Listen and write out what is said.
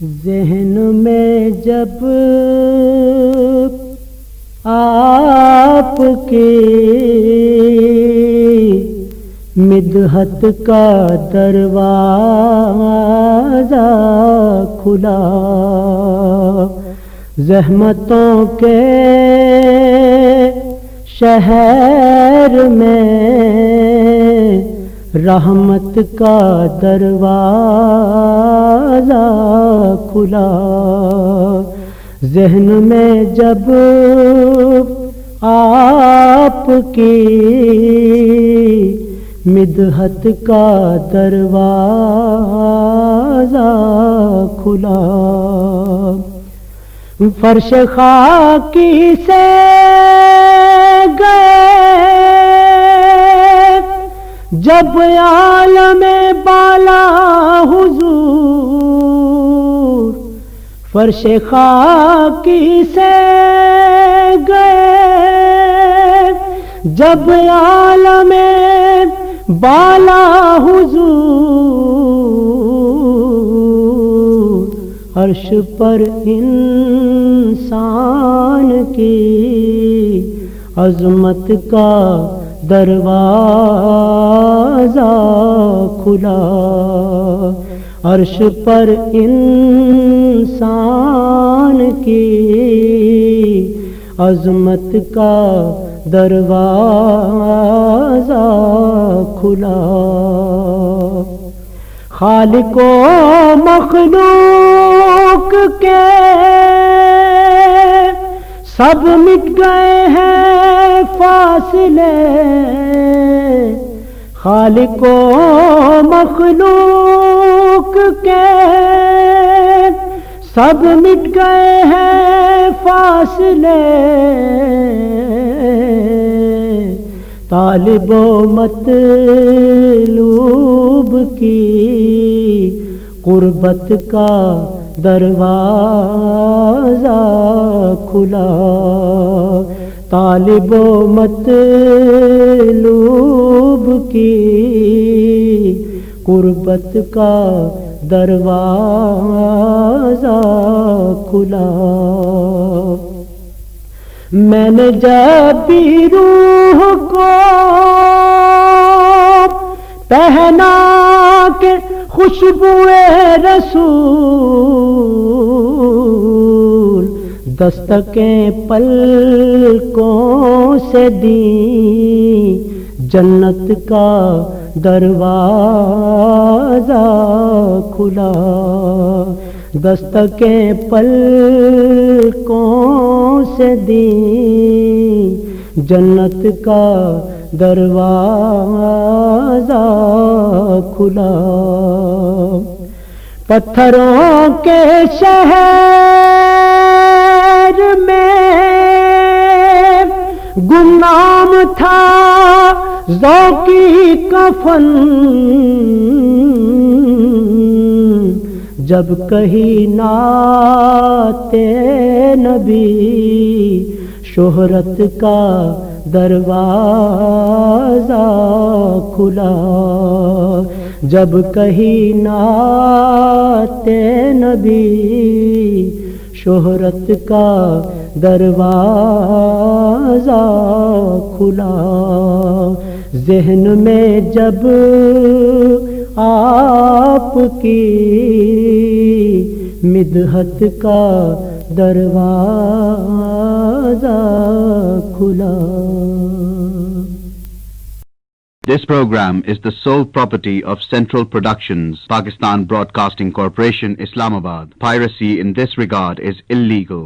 ذہن میں جب آپ کی مدحت کا دروازہ کھلا، زحمتوں کے شہر میں رحمت کا دروازہ کھلا، ذہن میں جب آپ کی مدحت کا دروازہ کھلا، فرش خاکی سے گئے جب عالم بالا حضور، فرش خاکی سے گئے جب عالم بالا حضور، عرش پر انسان کی عظمت کا دروازہ کھلا، عرش پر انسان کی عظمت کا دروازہ کھلا، خالق و مخلوق کے سب مٹ گئے ہیں فاصلے، خالق و مخلوق کے سب مٹ گئے ہیں فاصلے، طالب و مطلوب کی قربت کا دروازہ کھلا، طالب و مطلوب کی قربت کا دروازہ کھلا، میں نے جب بھی روح کو پہنا کے خوشبوئے رسول، دستکیں پلکوں سے دیں جنت کا دروازہ کھلا، دستکیں پلکوں سے دیں جنت کا دروازہ کھلا، پتھروں کے شہر میں گمنام تھا ذوقی کفن، جب کہیں نعت نبی شہرت کا دروازہ کھلا، جب کہیں نعت نبی شہرت کا دروازہ کھلا، ذہن میں جب آپ کی مدحت کا دروازہ کھلا۔ This program is the sole property of Central Productions, Pakistan Broadcasting Corporation, Islamabad. Piracy in this regard is illegal.